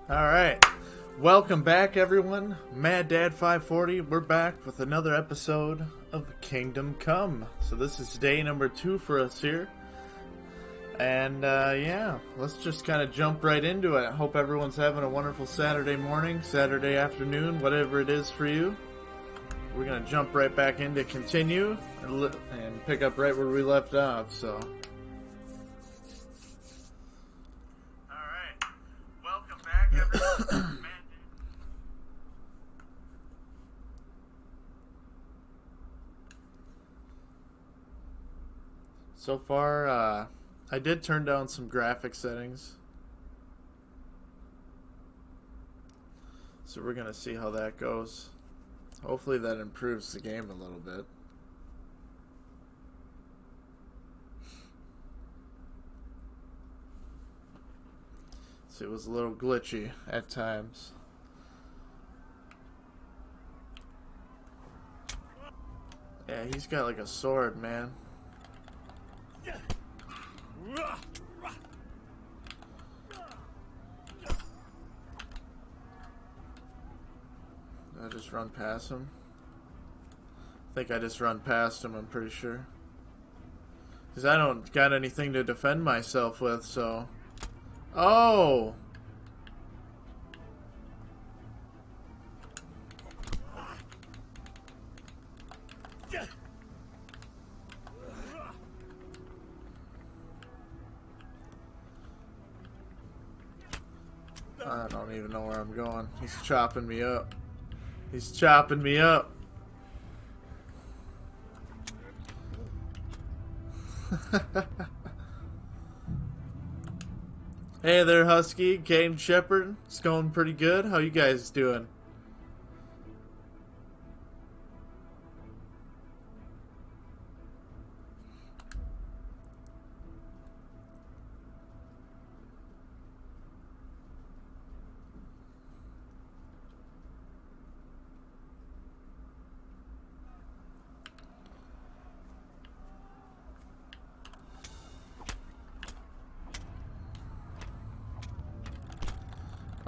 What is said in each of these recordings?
Alright, welcome back everyone. Mad Dad 540, we're back with another episode of Kingdom Come. So this is day number 2 for us here. And yeah, let's just kind of jump right into it. Hope everyone's having a wonderful Saturday morning, Saturday afternoon, whatever it is for you. We're going to jump right back in to continue and pick up right where we left off, so... So far, I did turn down some graphic settings. So we're going to see how that goes. Hopefully that improves the game a little bit. So it was a little glitchy at times. Yeah, he's got like a sword, man. Did I just run past him? I think I just run past him, I'm pretty sure. Because I don't got anything to defend myself with, so... Oh! I don't even know where I'm going. He's chopping me up. He's chopping me up. Hey there, Husky, Kane Shepherd. It's going pretty good. How you guys doing?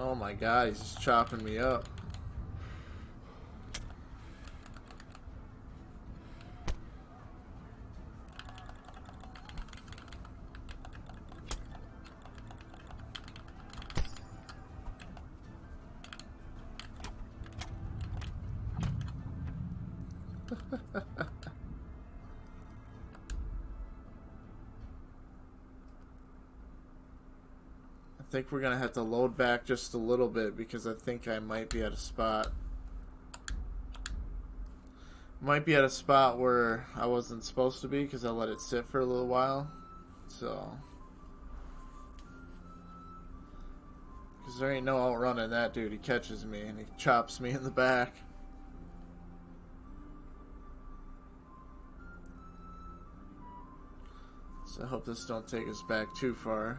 Oh my god, he's just chopping me up. I think we're gonna have to load back just a little bit because I think I might be at a spot. Might be at a spot where I wasn't supposed to be because I let it sit for a little while. So, because there ain't no outrunning that dude. He catches me and he chops me in the back. So I hope this don't take us back too far.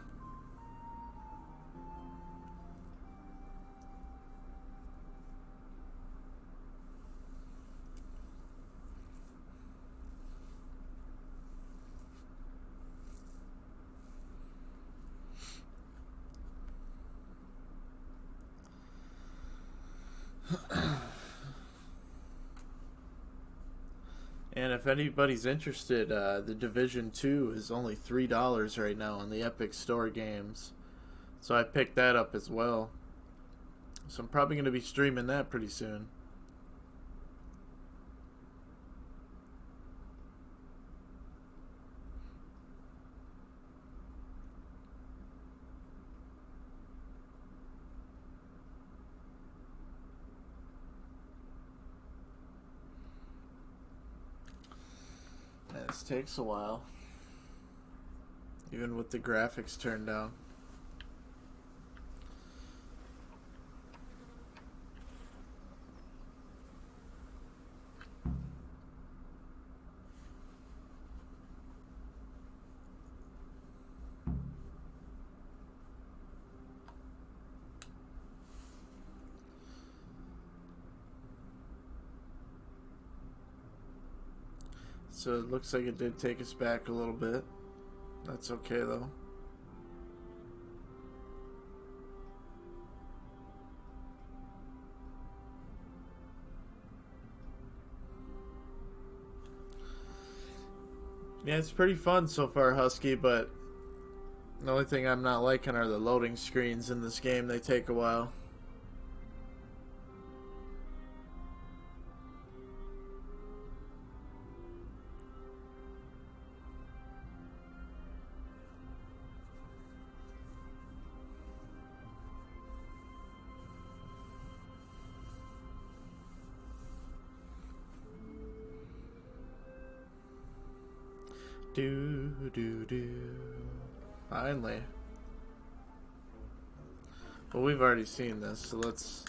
And if anybody's interested, the Division 2 is only $3 right now on the Epic Store games. So I picked that up as well. So I'm probably going to be streaming that pretty soon. This takes a while, even with the graphics turned down. So it looks like it did take us back a little bit. That's okay though. Yeah, it's pretty fun so far, Husky, but the only thing I'm not liking are the loading screens in this game. They take a while. Do do do. Finally. Well, we've already seen this, so let's.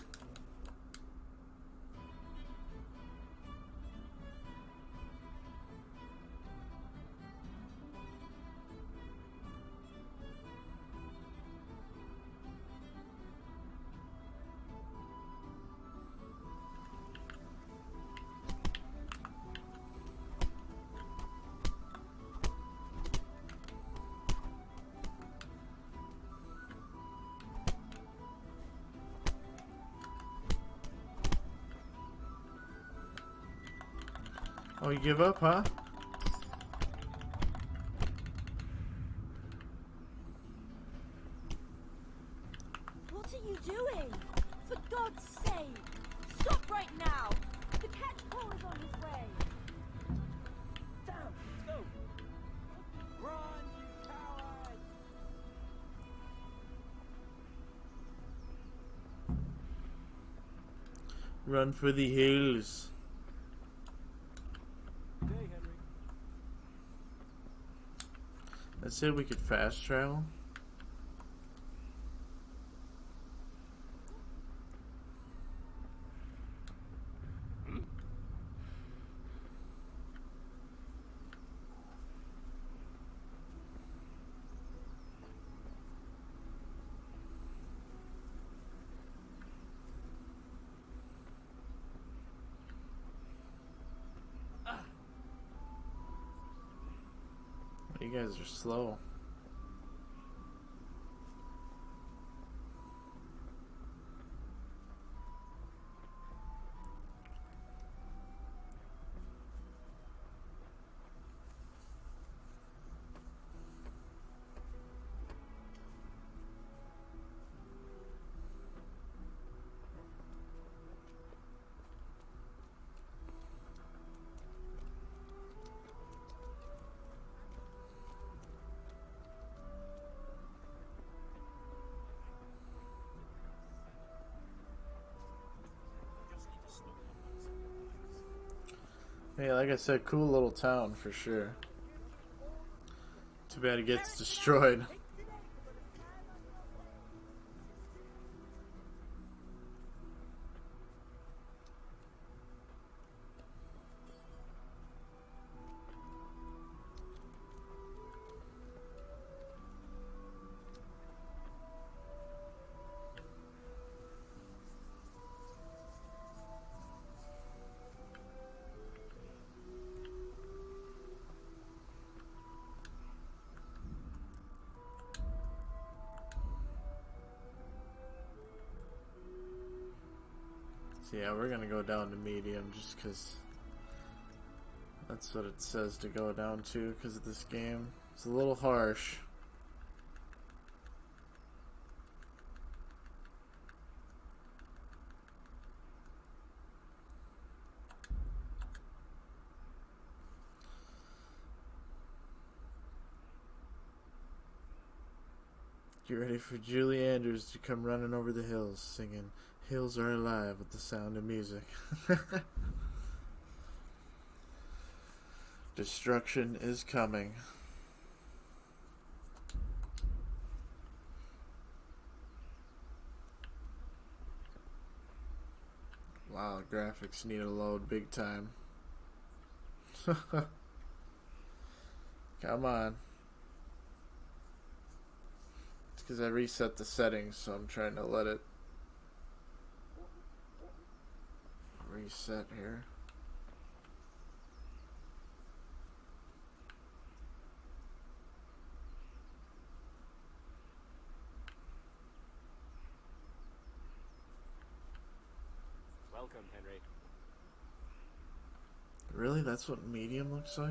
Oh, you give up, huh? What are you doing? For God's sake! Stop right now! The catch pole is on his way! Down! Let's go! Run, you cowards! Run for the hills. Hey, Henry. I said we could fast travel. You guys are slow. Hey, like I said, cool little town for sure. Too bad it gets destroyed. So yeah, we're gonna go down to medium just because that's what it says to go down to because of this game. It's a little harsh. Get ready for Julie Andrews to come running over the hills singing "Hills Are Alive" with the sound of music. Destruction is coming. Wow, graphics need a load big time. Come on. It's because I reset the settings, so I'm trying to let it reset here. Welcome, Henry. Really? That's what medium looks like?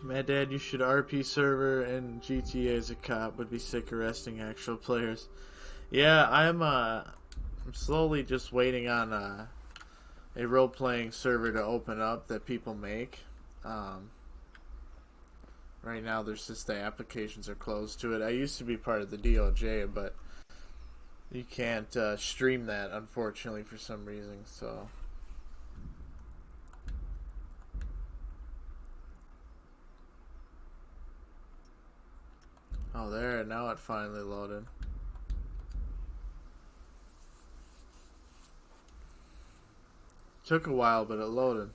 Mad Dad, you should RP server and GTA as a cop. Would be sick arresting actual players. Yeah, I'm slowly just waiting on a role playing server to open up that people make. Um, right now, there's just the applications are closed to it. I used to be part of the DOJ, but you can't stream that, unfortunately, for some reason. So. Oh, there, now it finally loaded. Took a while, but it loaded.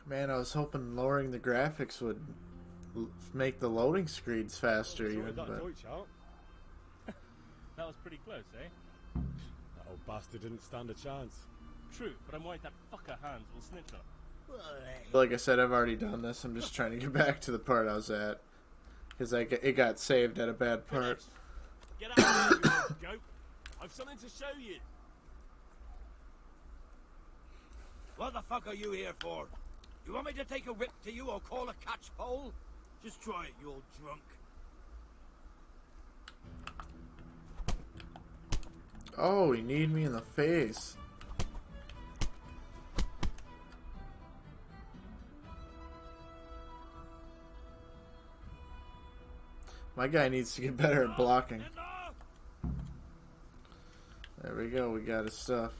Man, I was hoping lowering the graphics would make the loading screens faster, even. That But Deutsch out. That was pretty close, eh? That old bastard didn't stand a chance. True, but I'm worried that fucker Hans will snitch on. like I said, I've already done this. I'm just trying to get back to the part I was at, because it got saved at a bad part. Get out of here, you goat. I've something to show you. What the fuck are you here for? You want me to take a whip to you or call a catchpole? Just try it, you old drunk. Oh, he kneed me in the face. My guy needs to get better at blocking. There we go, we got his stuff.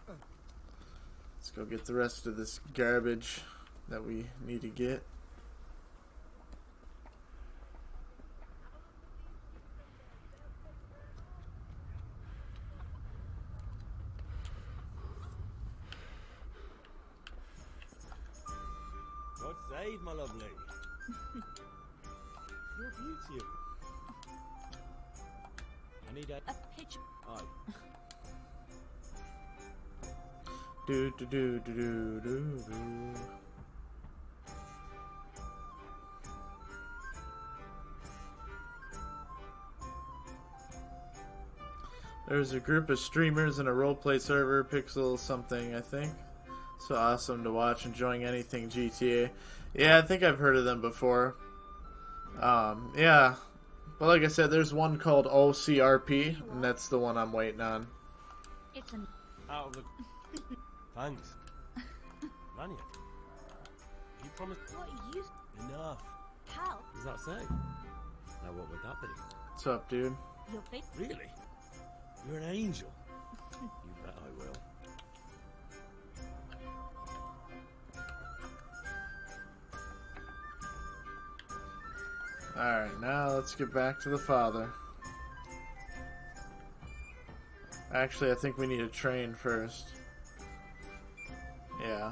Let's go get the rest of this garbage that we need to get. God save my lovely. You're beautiful. I need a pitch. eye. Do do do do do do do. There's a group of streamers in a roleplay server, Pixel something, I think. So awesome to watch, enjoying anything GTA. Yeah, I think I've heard of them before. Yeah. But like I said, there's one called OCRP, and that's the one I'm waiting on. It's an. Out of the... Thanks. Rania. You promised... What you Enough. pal? Does that say? Now what would that be? What's up, dude? Your face. Really? You're an angel. You bet I will. Alright, now let's get back to the father. Actually, I think we need to train first. Yeah.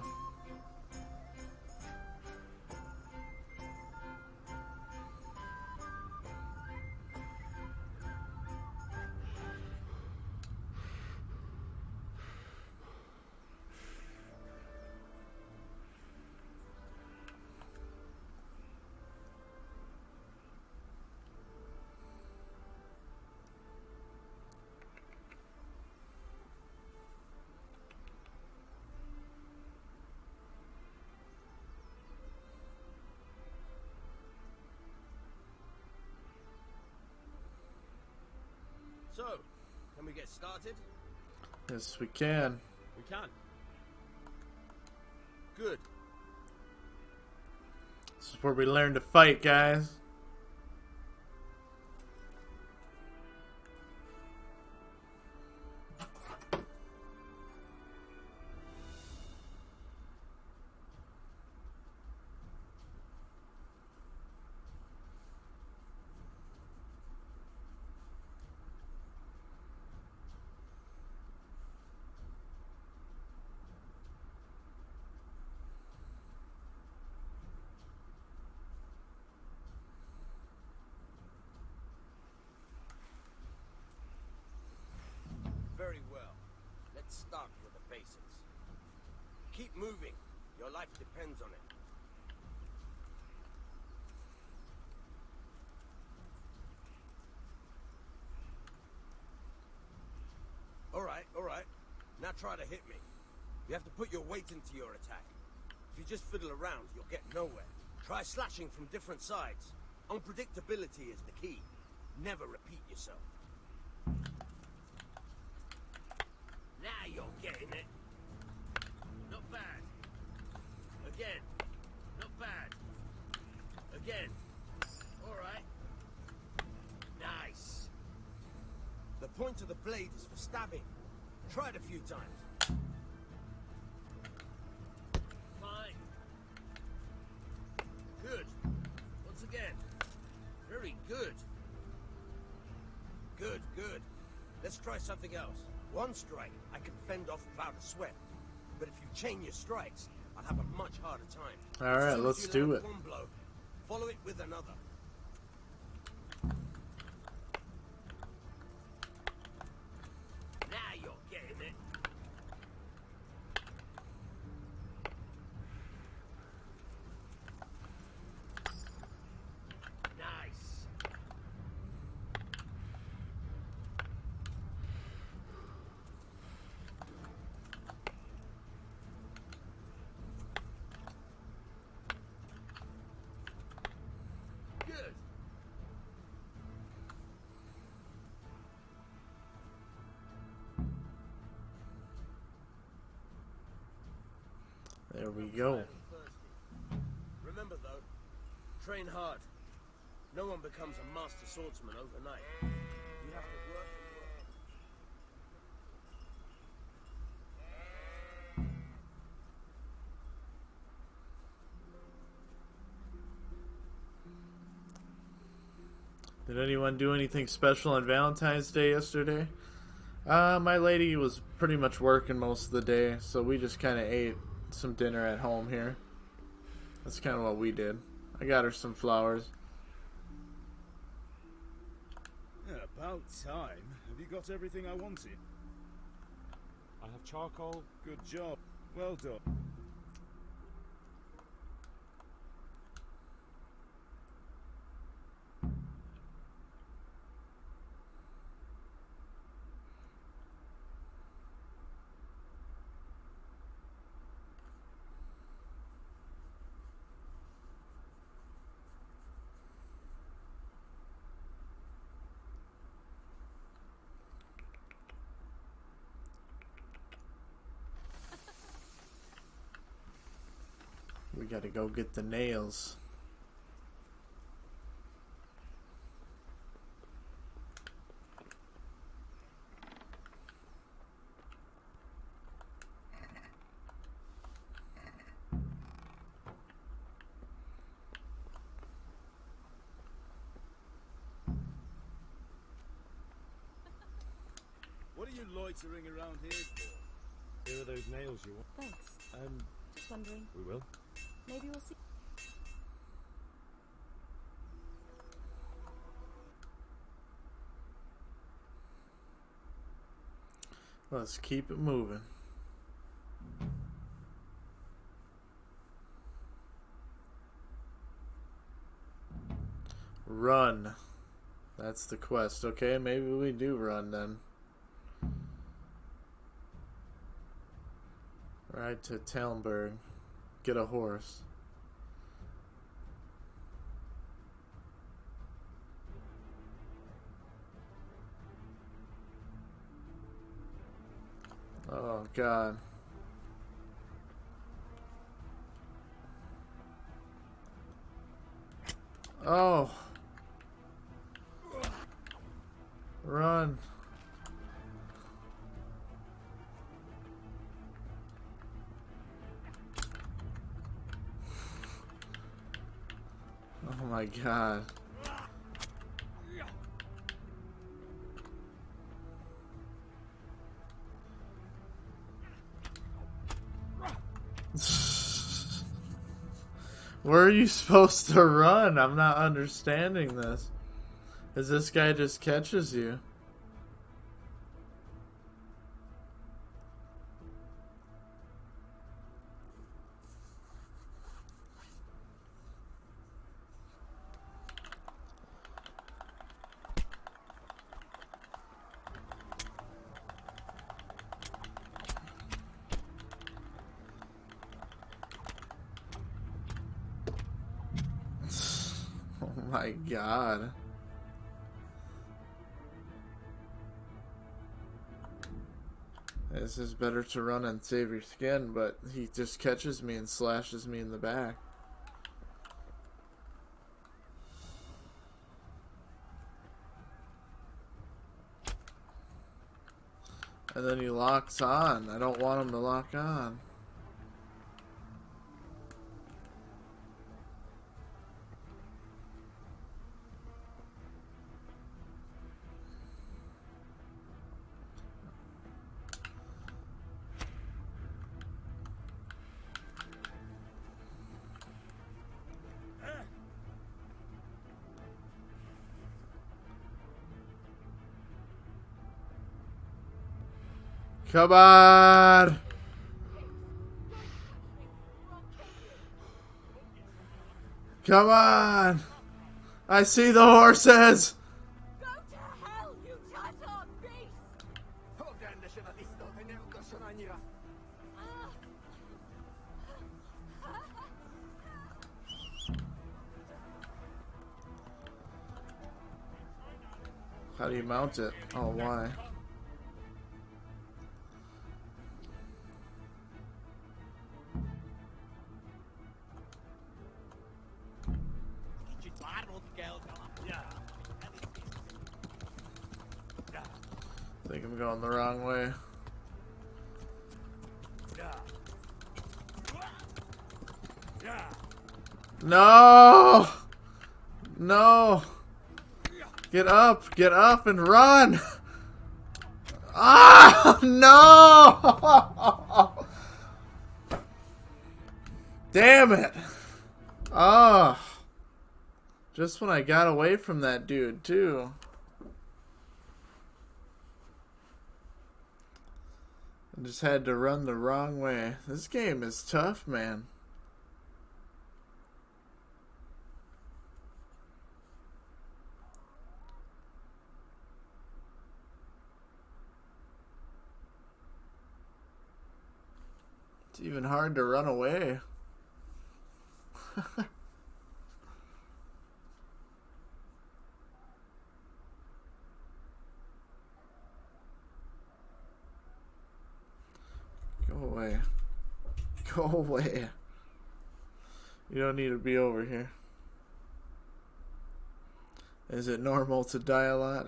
So, can we get started? Yes, we can. We can. Good. This is where we learn to fight, guys. keep moving. Your life depends on it. All right. Now try to hit me. You have to put your weight into your attack. If you just fiddle around, you'll get nowhere. Try slashing from different sides. Unpredictability is the key. Never repeat yourself. Now you're getting it. Not bad. Again. Not bad. Again. All right. Nice. The point of the blade is for stabbing. Try it a few times. Fine. Good. Once again. Very good. Good. Let's try something else. One strike, I can fend off without a sweat. But if you chain your strikes, I'll have a much harder time. All right, As soon as let's you do land it. One blow, follow it with another. Now you're getting it. Nice. Good. There we go. Remember though, train hard. No one becomes a master swordsman overnight. You have to work and work. Did anyone do anything special on Valentine's Day yesterday? My lady was pretty much working most of the day, so we just kind of ate some dinner at home here. That's kind of what we did. I got her some flowers. Yeah, about time. Have you got everything I wanted? I have charcoal. Good job. Well done. We gotta go get the nails. What are you loitering around here for? Here are those nails you want. Thanks. Just wondering. We will. Maybe we'll see. Let's keep it moving. Run. That's the quest. Okay, maybe we do run then. Ride to Talmberg. Get a horse. Oh, God. Oh. Run. Oh my God. Where are you supposed to run? I'm not understanding this. Is this guy just catches you? my god. This is better to run and save your skin, but he just catches me and slashes me in the back. And then he locks on. I don't want him to lock on. Come on! Come on! I see the horses! Go to hell, you Tatar beast! How do you mount it? Oh, why? I think I'm going the wrong way. No! No! Get up and run! Ah! No! Damn it! Oh! Just when I got away from that dude, too. I just had to run the wrong way. This game is tough, man. It's even hard to run away. Go away. Go away. You don't need to be over here. Is it normal to die a lot?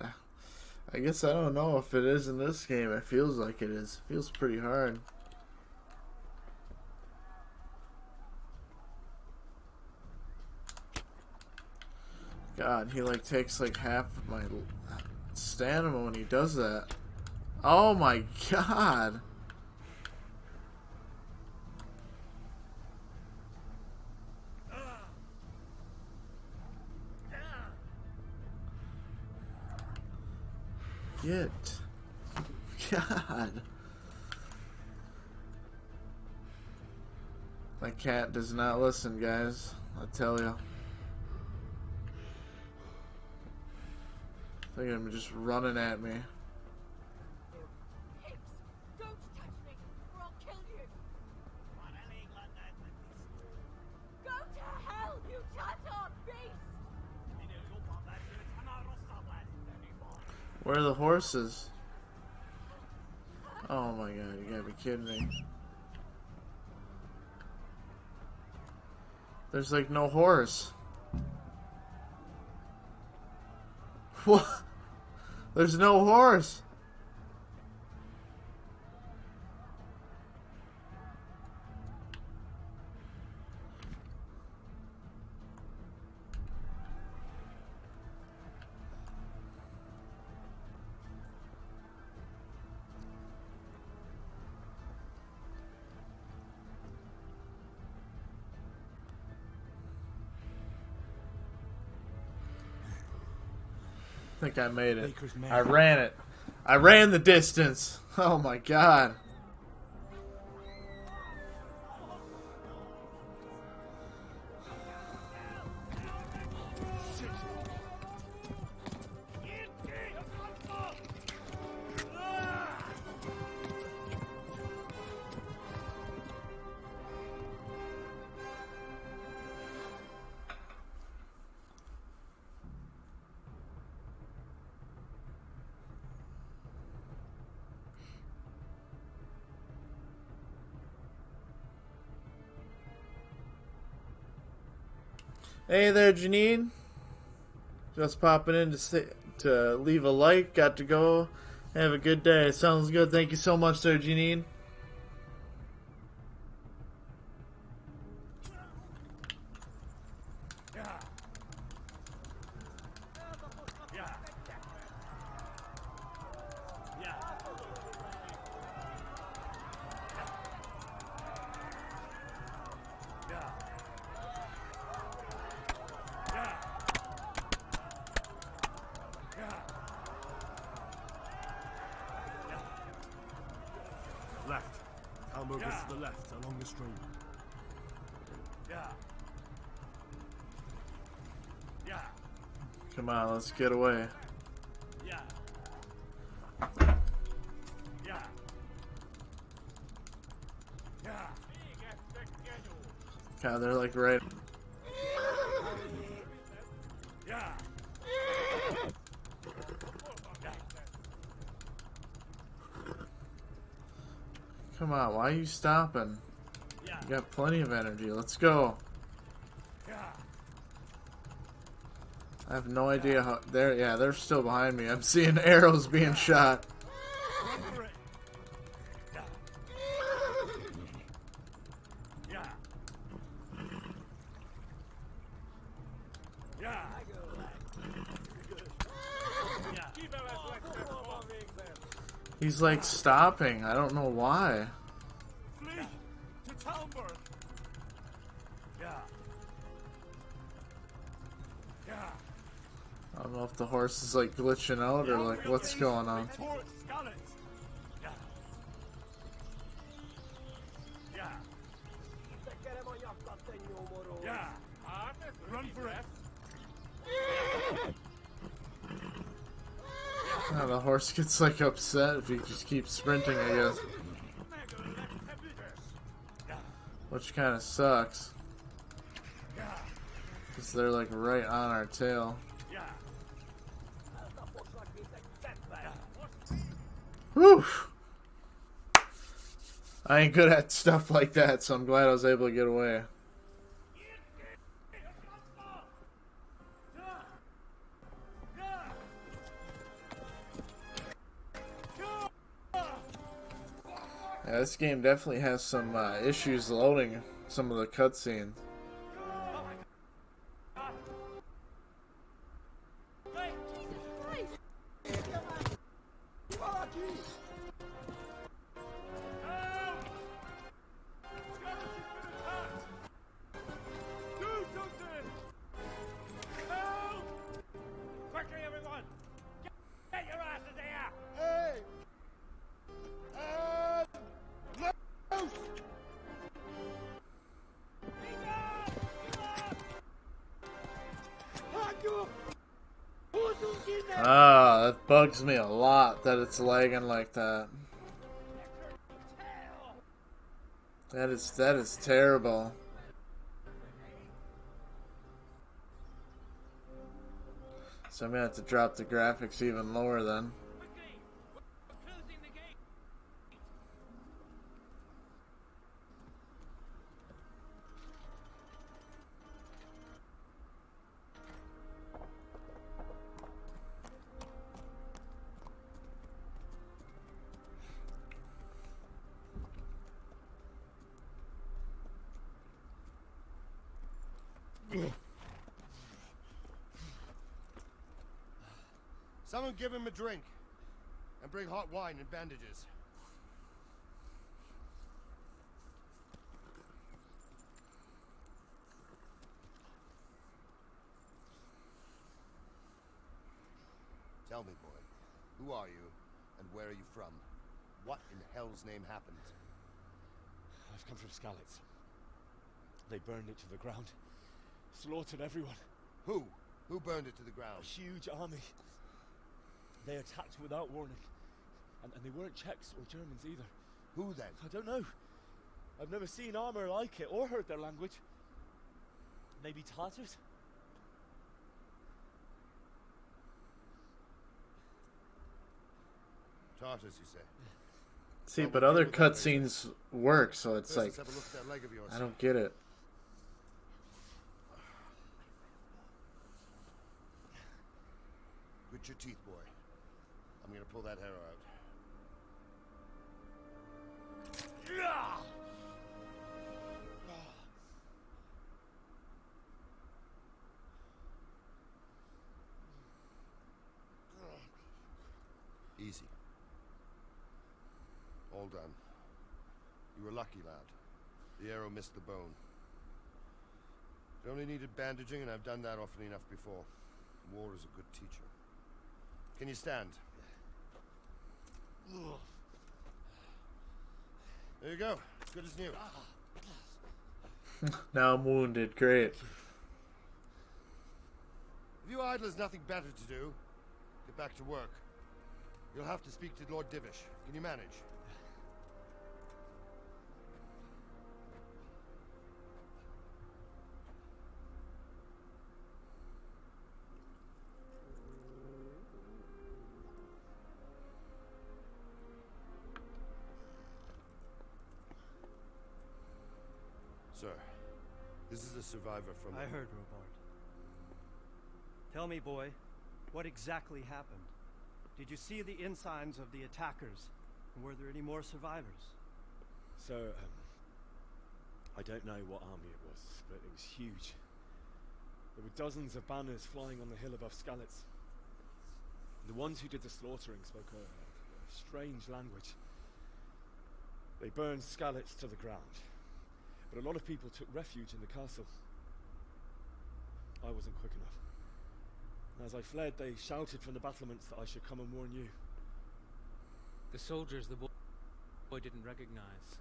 I guess I don't know if it is in this game. It feels like it is. It feels pretty hard. God, he like takes like half of my stamina when he does that. Oh my god. Get. God. My cat does not listen, guys. I tell you. Look at him just running at me. Hicks, don't touch me, or I'll kill you! Go to hell, you Tatar beast! Where are the horses? Oh my god, you gotta be kidding me. There's like no horse. What? There's no horse. I think I made it. I ran it. I ran the distance. Oh my god. Hey there, Janine. Just popping in to leave a like. Got to go. Have a good day. Sounds good. Thank you so much, there, Janine. Left. Elm over to the left, along the stream. Come on, let's get away. God, they're like right. Come on, why are you stopping? You got plenty of energy. Let's go. I have no idea how. They're still behind me. I'm seeing arrows being shot. He's like stopping. I don't know why. Flee to Talmberg. I don't know if the horse is like glitching out or like what's going on. Run for it. Oh, the horse gets like upset if you just keep sprinting, I guess. Which kind of sucks. Because they're like right on our tail. Whew! I ain't good at stuff like that, so I'm glad I was able to get away. Yeah, this game definitely has some issues loading some of the cutscenes. Ah, that bugs me a lot that it's lagging like that. That is terrible. So I'm gonna have to drop the graphics even lower then. Someone give him a drink. And bring hot wine and bandages. Tell me, boy, who are you, and where are you from? What in hell's name happened? I've come from Skalitz. They burned it to the ground. Slaughtered everyone. Who? Who burned it to the A ground? huge army. They attacked without warning. And they weren't Czechs or Germans either. Who then? I don't know. I've never seen armor like it or heard their language. Maybe Tartars? Tartars, you say? See, but other cutscenes work, so it's First, like let's have a look at that leg of yours. I don't get it. Grit your teeth, boy. I'm gonna pull that arrow out. Easy. All done. You were lucky, lad. The arrow missed the bone. It only needed bandaging, and I've done that often enough before. War is a good teacher. Can you stand? There you go. As good as new. Now I'm wounded. Great. If you idlers nothing better to do, get back to work. You'll have to speak to Lord Divish. Can you manage? Sir, this is a survivor from... I heard, Robard. Tell me, boy, what exactly happened? Did you see the ensigns of the attackers? And were there any more survivors? Sir, I don't know what army it was, but it was huge. There were dozens of banners flying on the hill above Skalitz. The ones who did the slaughtering spoke a strange language. They burned Skalitz to the ground. But a lot of people took refuge in the castle. I wasn't quick enough. And as I fled, they shouted from the battlements that I should come and warn you. The soldiers the boy didn't recognize.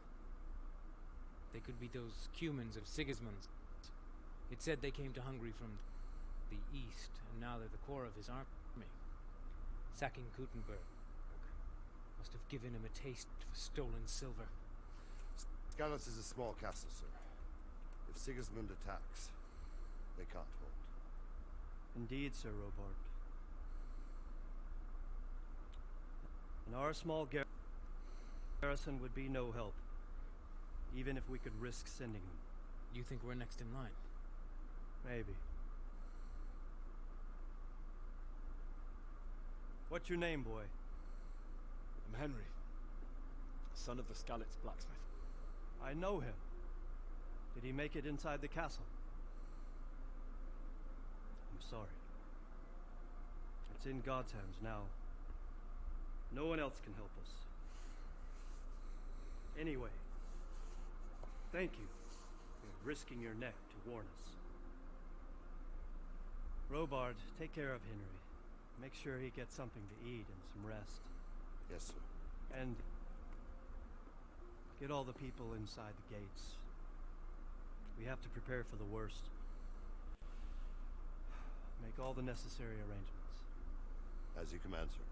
They could be those Cumans of Sigismund's. It said they came to Hungary from the east, and now they're the core of his army. Sacking Kuttenberg must have given him a taste for stolen silver. Skalitz is a small castle, sir. If Sigismund attacks, they can't hold. Indeed, Sir Robard. And our small garrison would be no help, even if we could risk sending them. You think we're next in line? Maybe. What's your name, boy? I'm Henry, son of the Skalitz blacksmith. I know him. Did he make it inside the castle? I'm sorry. It's in God's hands now. No one else can help us. Anyway, thank you for risking your neck to warn us. Robard, take care of Henry. Make sure he gets something to eat and some rest. Yes, sir. And get all the people inside the gates. We have to prepare for the worst. Make all the necessary arrangements. As you command, sir.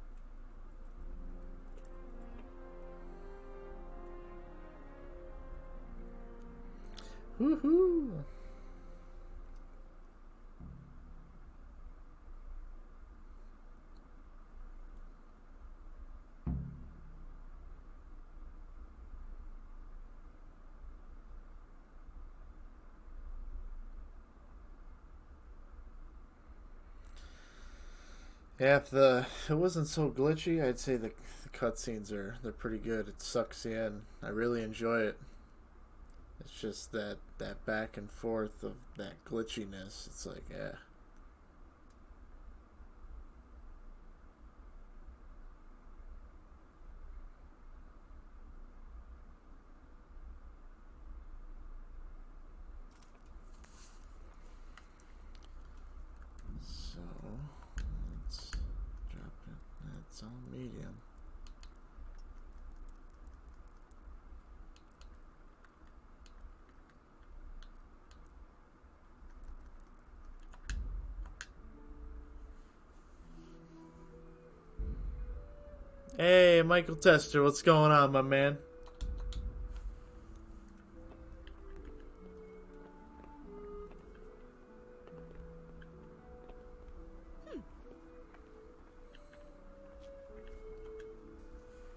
Woohoo! Yeah, if it wasn't so glitchy, I'd say the cutscenes they're pretty good. It sucks you in. I really enjoy it. It's just that back and forth of that glitchiness. It's like, yeah. So let's drop it. That's on medium. Hey, Michael Tester, what's going on, my man?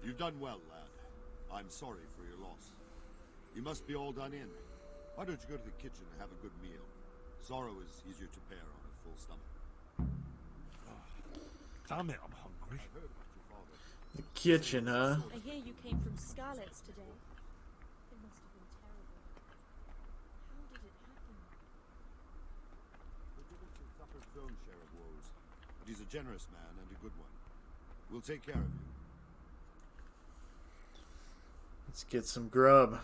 You've done well, lad. I'm sorry for your loss. You must be all done in. Why don't you go to the kitchen and have a good meal? Sorrow is easier to bear on a full stomach. Damn it, I'm hungry. The kitchen, huh? I hear you came from Scarlet's today. It must have been terrible. How did it happen? The village has suffered its own share of woes, but he's a generous man and a good one. We'll take care of you. Let's get some grub.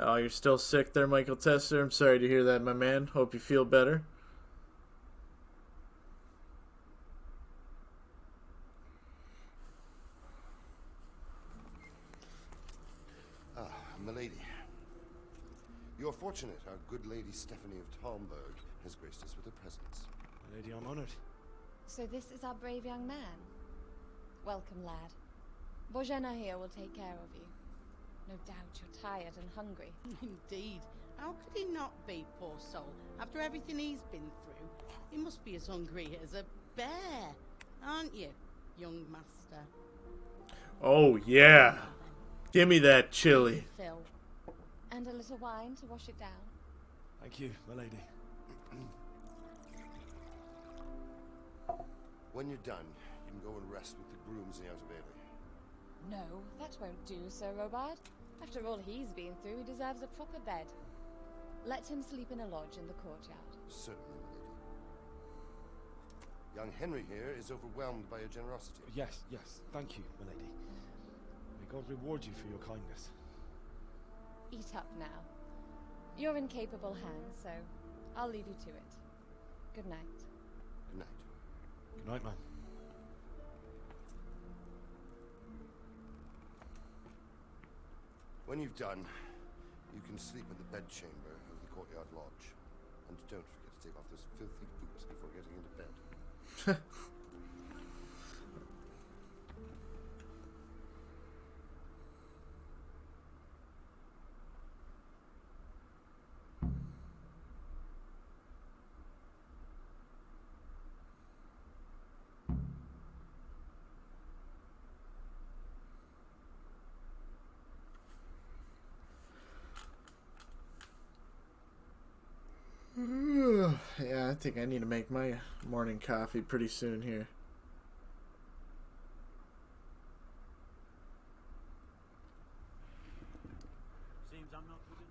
Oh, you're still sick there, Michael Tester? I'm sorry to hear that, my man. Hope you feel better. Ah, milady. You're fortunate our good lady Stephanie of Talmberg has graced us with her presence. My lady, I'm honored. So this is our brave young man. Welcome, lad. Bojena here will take care of you. No doubt you're tired and hungry. Indeed. How could he not be, poor soul? After everything he's been through, he must be as hungry as a bear, aren't you, young master? Oh, yeah. Give me that chili. Phil. And a little wine to wash it down. Thank you, my lady. When you're done, you can go and rest with the grooms in the Outer Bailey. No, that won't do, Sir Robard. After all he's been through, he deserves a proper bed. Let him sleep in a lodge in the courtyard. Certainly, milady. Young Henry here is overwhelmed by your generosity. Yes, yes. Thank you, my lady. May God reward you for your kindness. Eat up now. You're in capable hands, so I'll leave you to it. Good night. Good night. Good night, man. When you've done, you can sleep in the bedchamber of the courtyard lodge. And don't forget to take off those filthy boots before getting into bed. Yeah, I think I need to make my morning coffee pretty soon here. Seems I'm not good enough.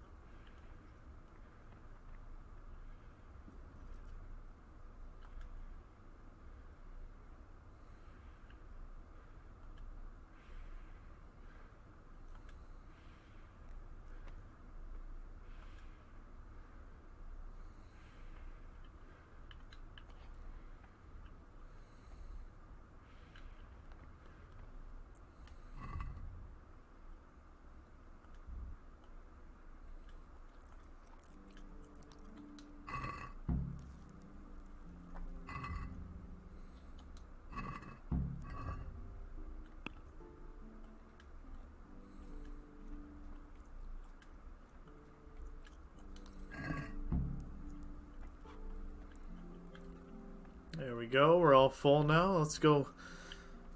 There we go. We're all full now. Let's go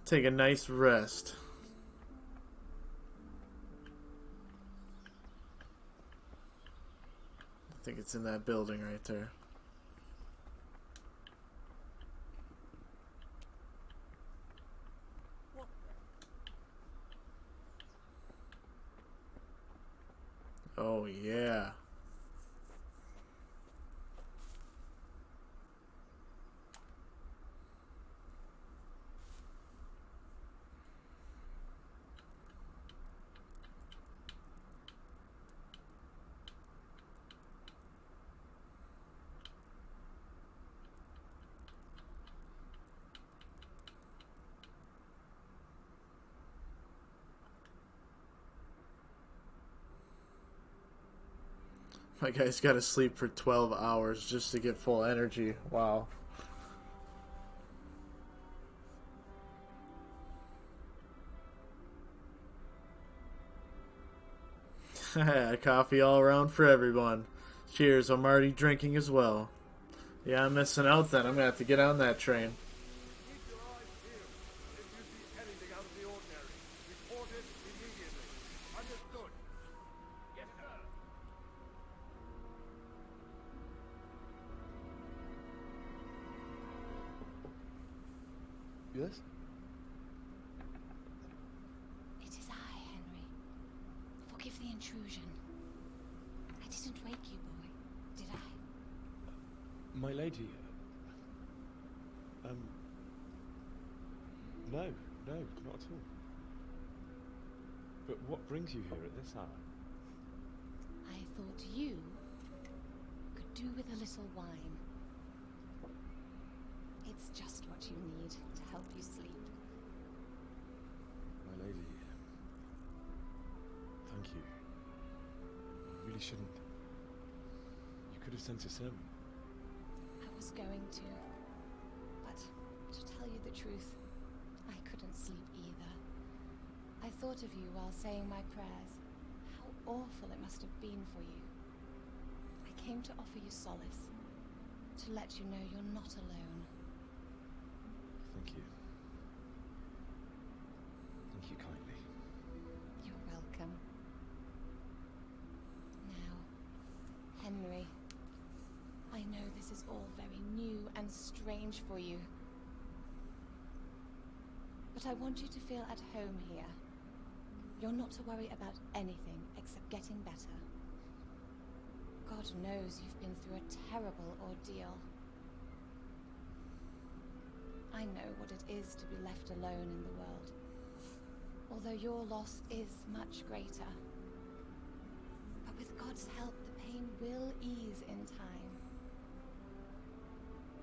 take a nice rest. I think it's in that building right there. Oh, yeah. My guy's got to sleep for 12 hours just to get full energy. Wow. Coffee all around for everyone. Cheers, I'm already drinking as well. Yeah, I'm missing out then. I'm gonna have to get on that train. Keep your eyes peeled. If you see anything out of the ordinary, report it immediately. Understood? Yes, sir. Yes? It is I, Henry. Forgive the intrusion. I didn't wake you, boy, did I? My lady. No, not at all. But what brings you here at this hour? I thought you could do with a little wine. It's just what you need to help you sleep. My lady. Thank you. You really shouldn't. You could have sent a servant. I was going to, but to tell you the truth, I couldn't sleep either. I thought of you while saying my prayers. How awful it must have been for you. I came to offer you solace, to let you know you're not alone. Thank you. Thank you kindly. You're welcome. Now, Henry, I know this is all very new and strange for you. But I want you to feel at home here. You're not to worry about anything except getting better. God knows you've been through a terrible ordeal. I know what it is to be left alone in the world. Although your loss is much greater. But with God's help, the pain will ease in time.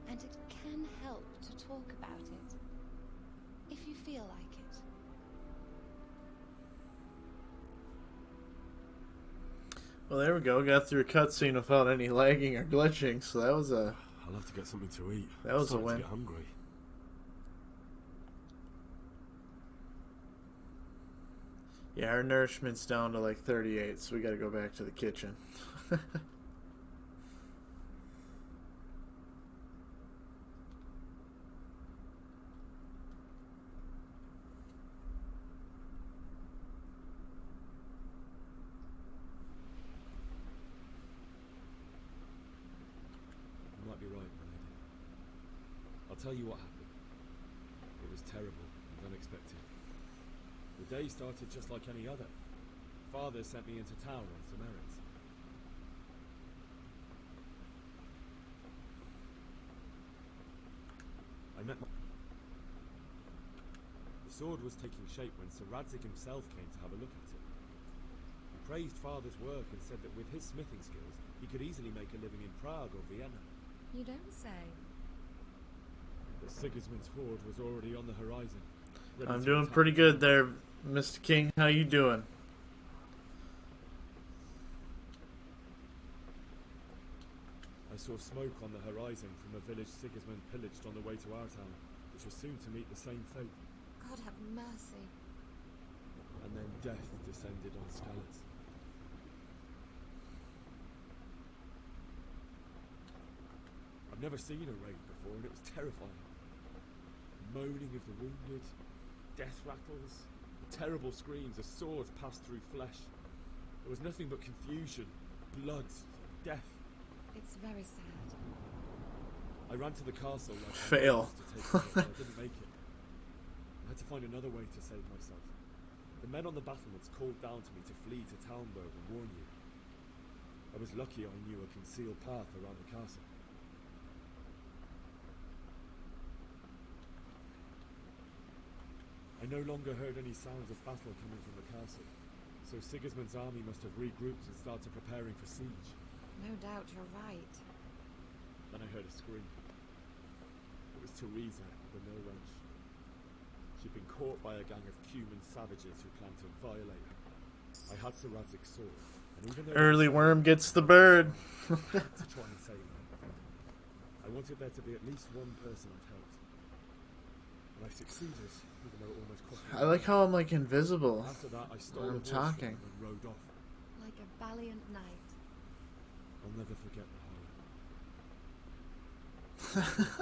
And it can help to talk about it, if you feel like it. Well, there we go. Got through a cutscene without any lagging or glitching, so that was a... I'll have to get something to eat. That was a Starting win. to get hungry. Yeah, our nourishment's down to like 38, so we gotta go back to the kitchen. You might be right, my lady. I'll tell you what happened. It was terrible and unexpected. The day started just like any other. Father sent me into town on some errands. I met my... The sword was taking shape when Sir Radzig himself came to have a look at it. He praised Father's work and said that with his smithing skills, he could easily make a living in Prague or Vienna. You don't say. But Sigismund's horde was already on the horizon. ready I'm to doing attack. pretty good there, Mr. King. How you doing? I saw smoke on the horizon from a village Sigismund pillaged on the way to our town, which was soon to meet the same fate. God have mercy. And then death descended on Skalitz. I've never seen a raid before, and it was terrifying. Moaning of the wounded, death rattles, terrible screams as swords passed through flesh. There was nothing but confusion, blood, death. It's very sad. I ran to the castle like Fail. to take cover, but I didn't make it. I had to find another way to save myself. The men on the battlements called down to me to flee to Talmberg and warn you. I was lucky I knew a concealed path around the castle. I no longer heard any sounds of battle coming from the castle, so Sigismund's army must have regrouped and started preparing for siege. No doubt you're right. Then I heard a scream. It was Teresa, the mill wench. She'd been caught by a gang of Cuman savages who planned to violate her. I had Sir Radzig's sword, and even though Early worm gets the bird. I had to try and save her. I wanted there to be at least one person I'd helped. And I succeeded, even though it almost cost me. I like how I'm like invisible After that, I stole when a I'm horse from talking. them and rode off. Well, like a valiant knight. I'll never forget the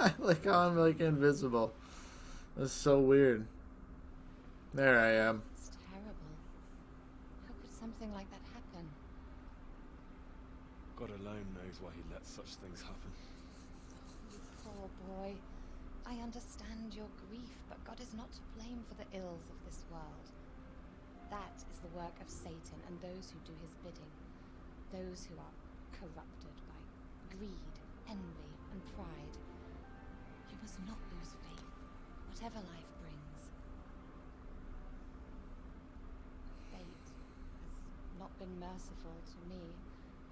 I horror. like how I'm like invisible. That's so weird. There I am. It's terrible. How could something like that happen? God alone knows why he lets such things happen. You poor boy. I understand your grief, but God is not to blame for the ills of this world. That is the work of Satan and those who do his bidding. Those who are corrupted by greed, envy, and pride. You must not lose faith, whatever life brings. Fate has not been merciful to me,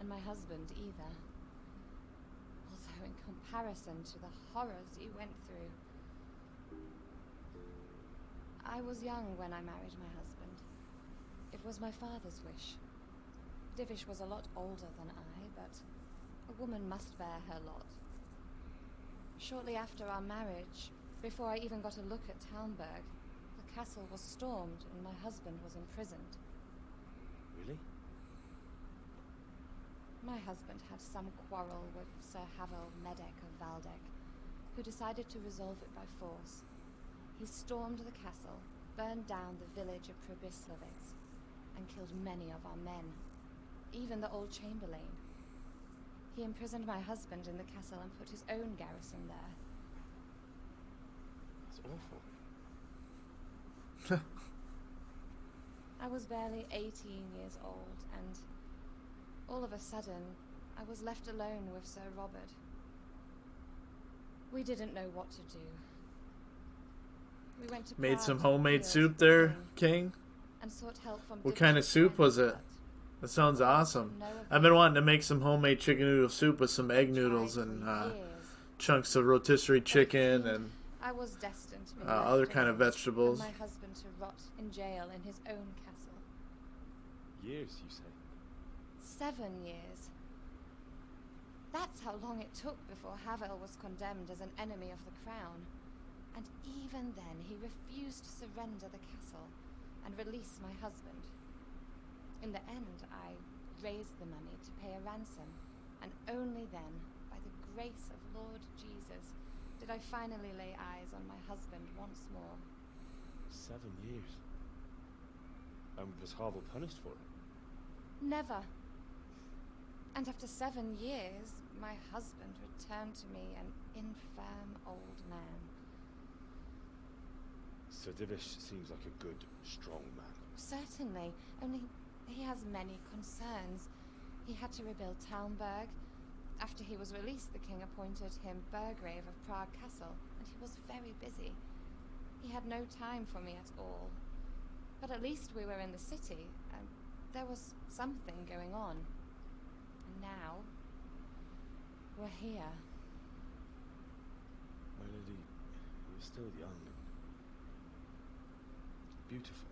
and my husband either. Although in comparison to the horrors you went through. I was young when I married my husband. It was my father's wish. Divish was a lot older than I, but a woman must bear her lot. Shortly after our marriage, before I even got a look at Talmberg, the castle was stormed and my husband was imprisoned. Really? My husband had some quarrel with Sir Havel Medek of Valdek, who decided to resolve it by force. He stormed the castle, burned down the village of Probislavitz, and killed many of our men, even the old chamberlain. He imprisoned my husband in the castle and put his own garrison there. It's awful. I was barely 18 years old, and all of a sudden, I was left alone with Sir Robert. We didn't know what to do. We went to Made Prague some to homemade appeal soup to the there, king, King? and sought help from What kind of Divish's soup was friends, it? but That sounds all to awesome. no I've been avail. wanting to make some homemade chicken noodle soup with some egg I tried noodles for and years, chunks of rotisserie but it chicken seemed and I was destined to be other left kind of alone, vegetables. and my husband to rot in jail in his own castle. Years, you say? 7 years. That's how long it took before Havel was condemned as an enemy of the crown. And even then, he refused to surrender the castle and release my husband. In the end, I raised the money to pay a ransom, and only then, by the grace of Lord Jesus, did I finally lay eyes on my husband once more. 7 years. And was Havel punished for it? Never. And after 7 years, my husband returned to me an infirm old man. Sir Divish seems like a good, strong man. Certainly, only he has many concerns. He had to rebuild Talmberg. After he was released, the king appointed him Burgrave of Prague Castle, and he was very busy. He had no time for me at all. But at least we were in the city, and there was something going on. And now, we're here. My lady, you're still young and beautiful.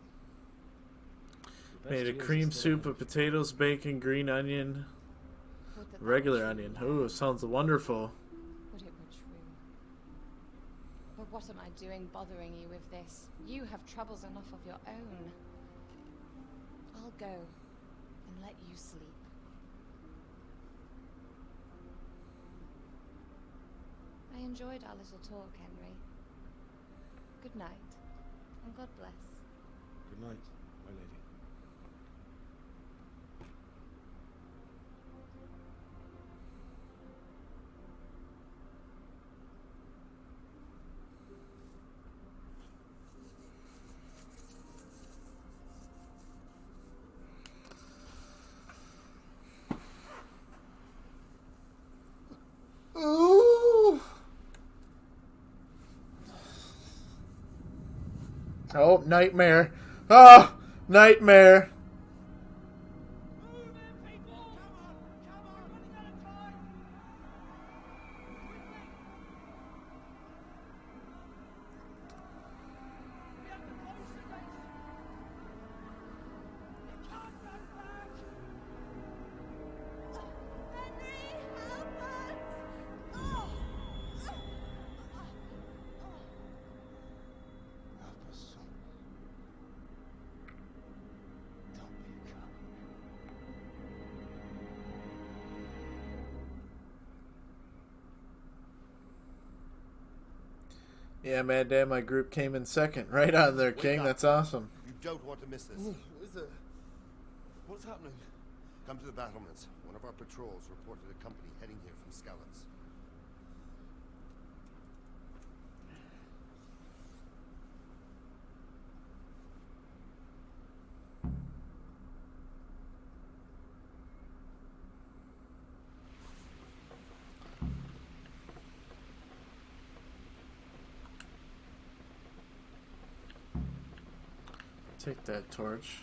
Your best Made a years are cream still soup ahead of of you. potatoes, bacon, green onion, Would that regular were onion. true, Ooh, lad. sounds wonderful. Would it were true. But what am I doing bothering you with this? You have troubles enough of your own. I'll go and let you sleep. I enjoyed our little talk, Henry. Good night, and God bless. Good night, my lady. Ooh. Oh, nightmare. Oh, nightmare. Yeah, Mad Dad, my group came in second. Right on there, King. That's awesome. You don't want to miss this. Is it? What's happening? Come to the battlements. One of our patrols reported a company heading here from Skalitz. Take that torch.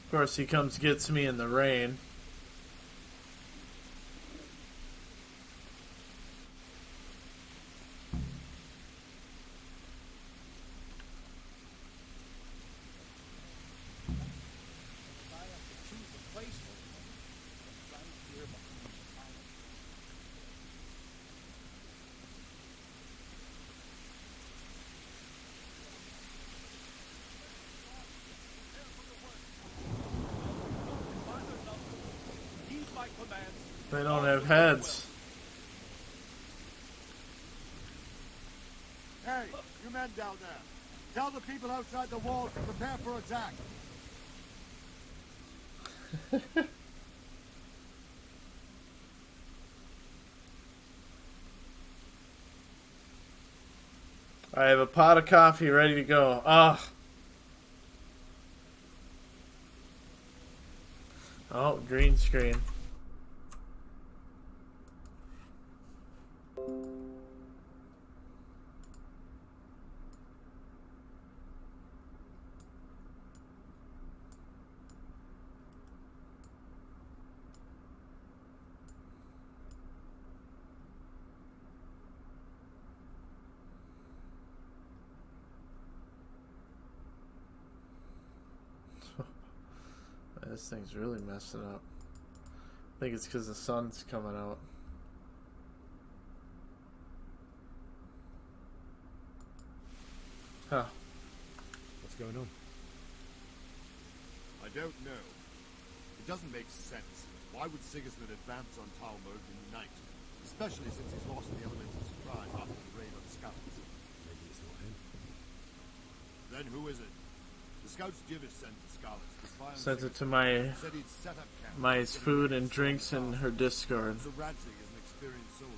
Of course, he comes gets me in the rain. They don't have heads. Hey, you men down there. Tell the people outside the walls to prepare for attack. I have a pot of coffee ready to go. Ah. Oh, green screen. This thing's really messing up. I think it's because the sun's coming out. Huh. What's going on? I don't know. It doesn't make sense. Why would Sigismund advance on Talmud in the night? Especially since he's lost the elements of surprise after the raid on Skalitz. Maybe it's not him. Then who is it? The scouts Jivish sent to Skalitz to spy on Sent it to Sigismund. Said he'd set up camp. my food and drinks in her Discord. So Radzig is an experienced soldier.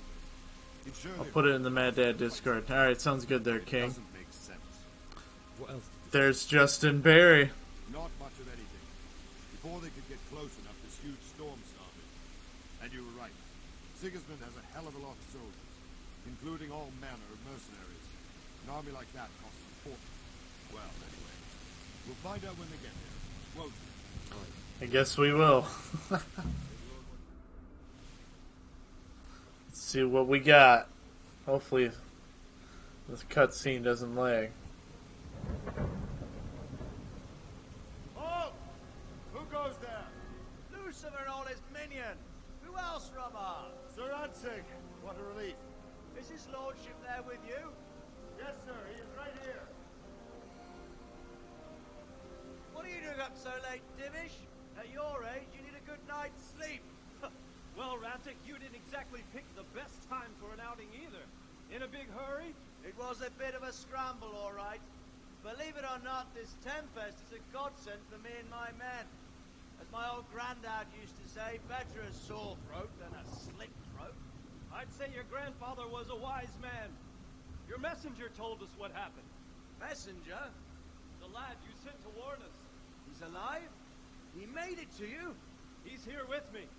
He'd surely I'll put it in the Mad Dad Discord. Alright, sounds good there, It King. doesn't make sense. What else did you There's Justin Barry. Not much of anything. Before they could get close enough, this huge storm started. And you were right. Sigismund has a hell of a lot of soldiers, including all manner of mercenaries. An army like that costs a fortune. Well, anyway, we'll find out when they get there, won't we? I guess we will. Let's see what we got. Hopefully this cutscene doesn't lag. Halt! Who goes there? Lucifer and all his minions. Who else, Robert? Sir Radzig. What a relief. Is his lordship there with you? Yes, sir. He is right here. What are you doing up so late, Divish? At your age, you need a good night's sleep. Well, Rantic, you didn't exactly pick the best time for an outing either. In a big hurry? It was a bit of a scramble, all right. Believe it or not, this tempest is a godsend for me and my men. As my old granddad used to say, better a sore throat than a slit throat. I'd say your grandfather was a wise man. Your messenger told us what happened. Messenger? The lad you sent to warn us. He's alive? He made it to you? He's here with me.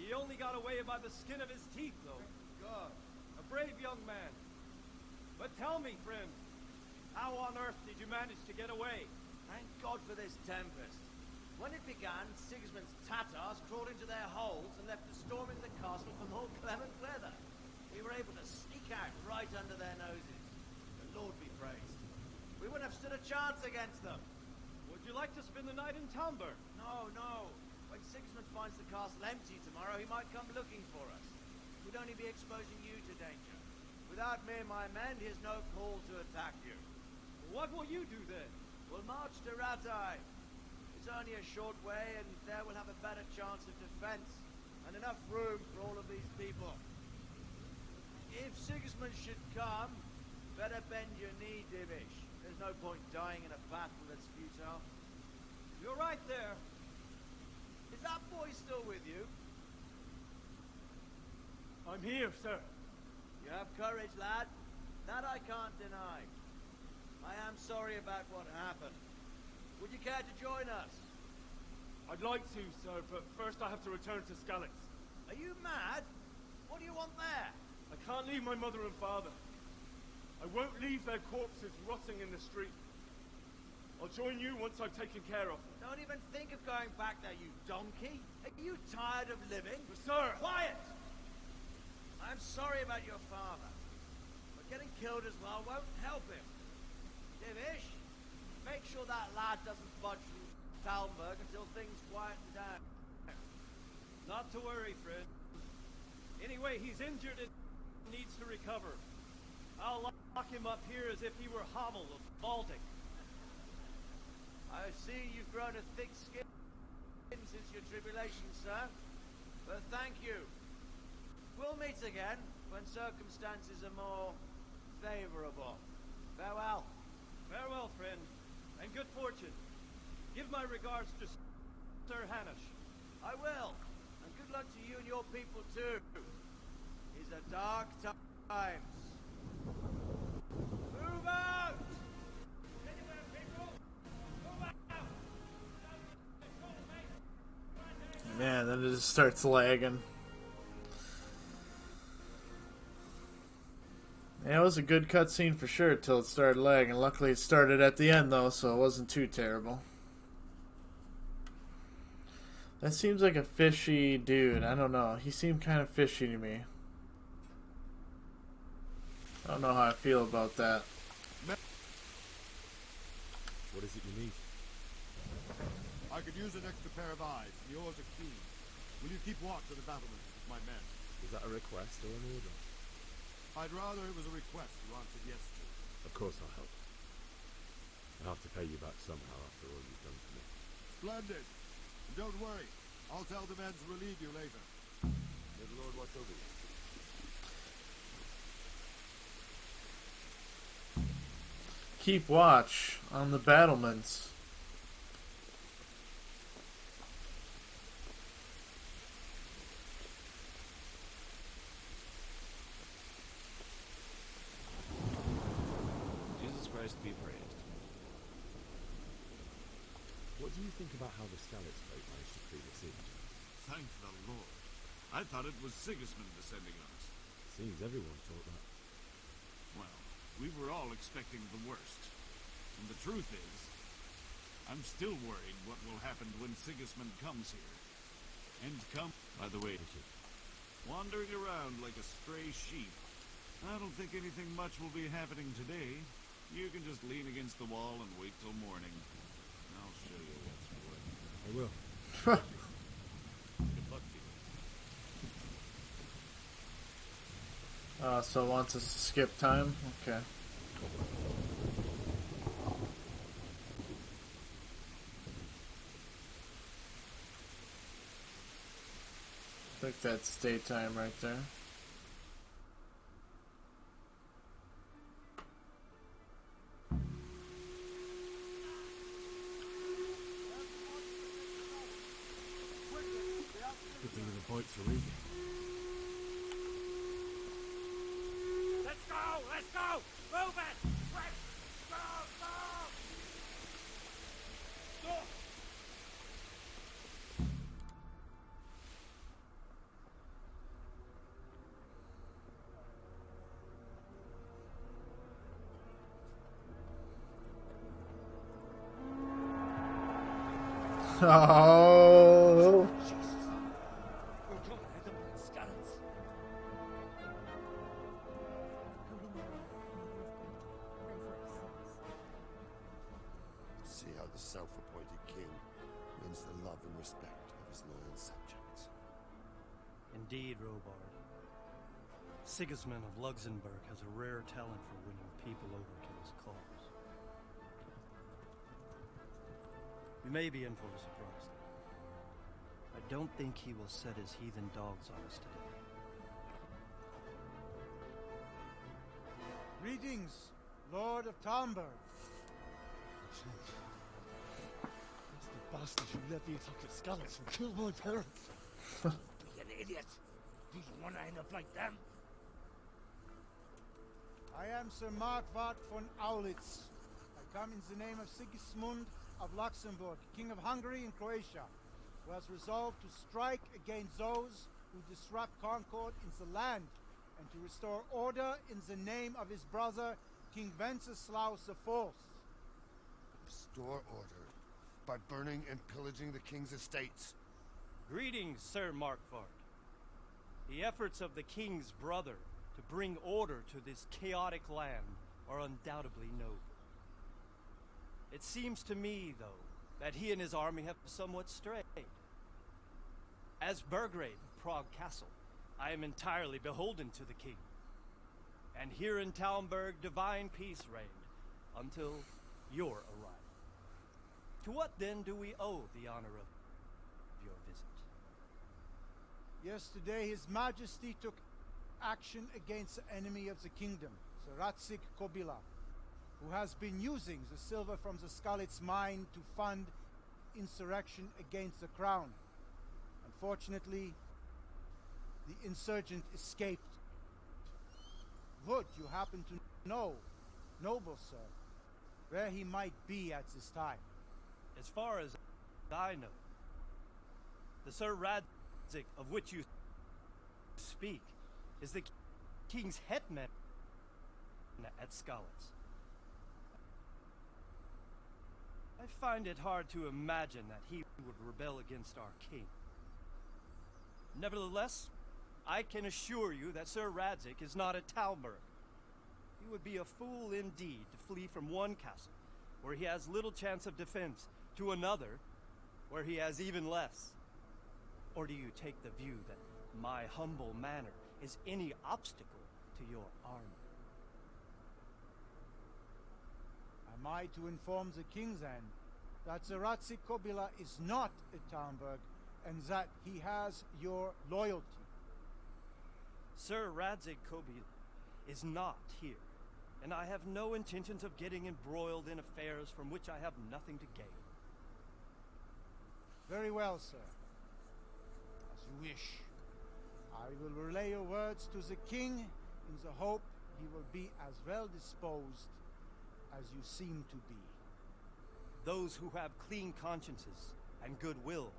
He only got away by the skin of his teeth, though. God. A brave young man. But tell me, friend, how on earth did you manage to get away? Thank God for this tempest. When it began, Sigismund's Tatars crawled into their holes and left the storm in the castle for more clement weather. We were able to sneak out right under their noses. The Lord be praised. We wouldn't have stood a chance against them. Would you like to spend the night in Tamber? No, no. When Sigismund finds the castle empty tomorrow, he might come looking for us. We'd only be exposing you to danger. Without me and my men, he has no call to attack you. What will you do then? We'll march to Ratai. It's only a short way, and there we'll have a better chance of defense, and enough room for all of these people. If Sigismund should come, better bend your knee, Divish. There's no point dying in a battle that's futile. You're right there. Is that boy still with you? I'm here, sir. You have courage, lad. That I can't deny. I am sorry about what happened. Would you care to join us? I'd like to, sir, but first I have to return to Skalitz. Are you mad? What do you want there? I can't leave my mother and father. I won't leave their corpses rotting in the street. I'll join you once I've taken care of them. Don't even think of going back there, you donkey. Are you tired of living? But sir! Quiet! I'm sorry about your father, but getting killed as well won't help him. Divish, make sure that lad doesn't budge from Talmberg until things quieten down. Not to worry, friend. Anyway, he's injured and needs to recover. I'll lock him up here as if he were Hommel of Baltic. I see you've grown a thick skin since your tribulation, sir. But thank you. We'll meet again when circumstances are more favorable. Farewell. Farewell, friend, and good fortune. Give my regards to Sir Hanish. I will. And good luck to you and your people, too. These are dark times. Move out! Anywhere, people! Move out! Man, then it just starts lagging. Yeah, it was a good cutscene for sure till it started lagging. Luckily it started at the end though, so it wasn't too terrible. That seems like a fishy dude. I don't know. He seemed kind of fishy to me. I don't know how I feel about that. What is it you need? I could use an extra pair of eyes. Yours are keen. Will you keep watch of the battlements with my men? Is that a request or an order? I'd rather it was a request you answered yes to. Of course I'll help. I'll have to pay you back somehow after all you've done for me. Splendid. And don't worry. I'll tell the men to relieve you later. May the Lord watch over you. Keep watch on the battlements. Be praised. What do you think about how the Skalitz folk managed to clear the siege? Thank the Lord. I thought it was Sigismund descending on us. Seems everyone thought that. Well, we were all expecting the worst. And the truth is, I'm still worried what will happen when Sigismund comes here. And come, by the way, wandering around like a stray sheep. I don't think anything much will be happening today. You can just lean against the wall and wait till morning. I'll show you what's what. I will. Good luck to you. So it wants us to skip time? Okay. I think that's daytime right there. Good thing the points are easy. Let's go! Let's go! Move it! Let's go! Go! Go! Oh! See how the self-appointed king wins the love and respect of his loyal subjects. Indeed, Robard. Sigismund of Luxembourg has a rare talent for winning people over to his cause. We may be in for a surprise, though. I don't think he will set his heathen dogs on us today. Greetings, Lord of Talmberg. That's the bastard who led the attack at Scarlets and killed my parents. Be an idiot. Do you want to end up like them? I am Sir Markwart von Aulitz. I come in the name of Sigismund of Luxembourg, King of Hungary and Croatia, who has resolved to strike against those who disrupt concord in the land and to restore order in the name of his brother, King Wenceslaus IV. Restore order by burning and pillaging the king's estates. Greetings, Sir Markwart. The efforts of the king's brother to bring order to this chaotic land are undoubtedly noble. It seems to me, though, that he and his army have somewhat strayed. As Burgrave of Prague Castle, I am entirely beholden to the king. And here in Talmberg, divine peace reigned until your arrival. To what then do we owe the honor of your visit? Yesterday his majesty took action against the enemy of the kingdom, the Ratzik Kobila, who has been using the silver from the Skalitz mine to fund insurrection against the crown. Unfortunately, the insurgent escaped. Would you happen to know, noble sir, where he might be at this time? As far as I know, the Sir Radzik of which you speak is the king's hetman at Skalitz. I find it hard to imagine that he would rebel against our king. Nevertheless, I can assure you that Sir Radzik is not at Talmberg. He would be a fool indeed to flee from one castle, where he has little chance of defense, to another, where he has even less. Or do you take the view that my humble manner is any obstacle to your army? Am I to inform the king then that the Ratzik Kobila is not at Talmberg and that he has your loyalty? Sir Radzik Kobila is not here, and I have no intentions of getting embroiled in affairs from which I have nothing to gain. Very well, sir. As you wish. I will relay your words to the king in the hope he will be as well disposed as you seem to be. Those who have clean consciences and goodwill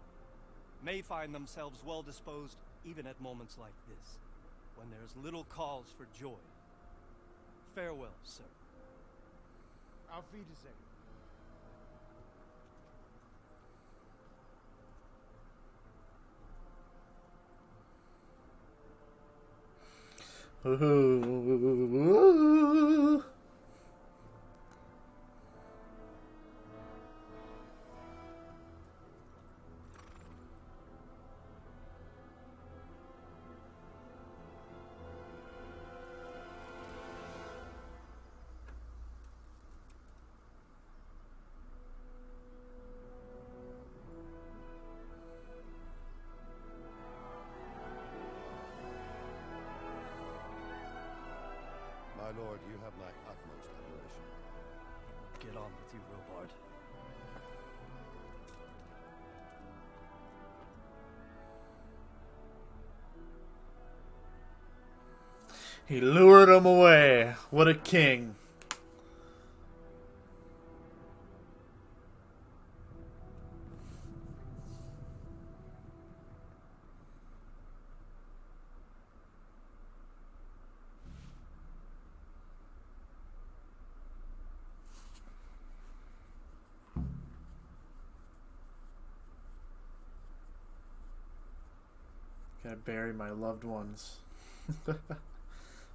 may find themselves well disposed even at moments like this, when there is little cause for joy. Farewell, sir. Auf Wiedersehen. Ooh. My lord, you have my utmost admiration. Get on with you, Robard. He lured him away. What a king. Gotta bury my loved ones.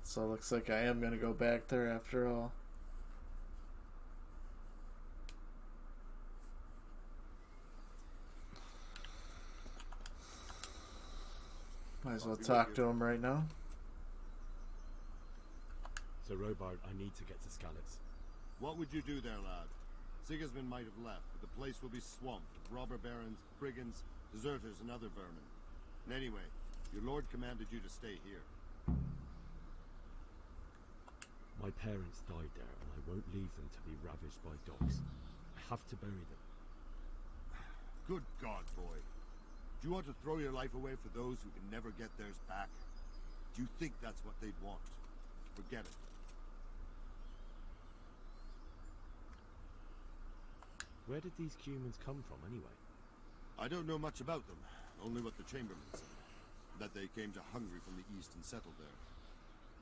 So it looks like I am gonna go back there after all. Might as well talk to him right now. the rowboat I need to get to Skalitz. What would you do there, lad? Sigismund might have left, but the place will be swamped with robber barons, brigands, deserters, and other vermin. And anyway, your lord commanded you to stay here. My parents died there, and I won't leave them to be ravaged by dogs. I have to bury them. Good God, boy. Do you want to throw your life away for those who can never get theirs back? Do you think that's what they'd want? Forget it. Where did these humans come from, anyway? I don't know much about them, only what the Chamberlain said. That they came to Hungary from the east and settled there.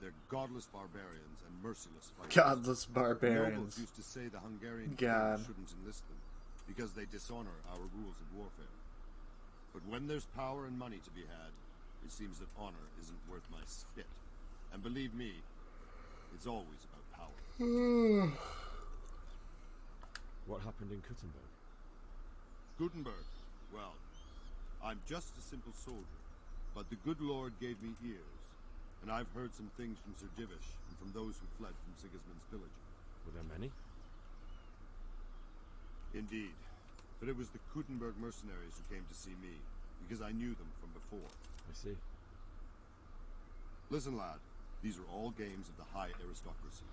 They're godless barbarians and merciless fighters. Godless The barbarians. nobles used to say the Hungarian God. king shouldn't enlist them, because they dishonor our rules of warfare. But when there's power and money to be had, it seems that honor isn't worth my spit. And believe me, it's always about power. What happened in Kuttenberg? Gutenberg, well, I'm just a simple soldier, but the good Lord gave me ears, and I've heard some things from Sir Divish and from those who fled from Sigismund's village. Were there many? Indeed, but it was the Kuttenberg mercenaries who came to see me, because I knew them from before. I see. Listen, lad, these are all games of the high aristocracy.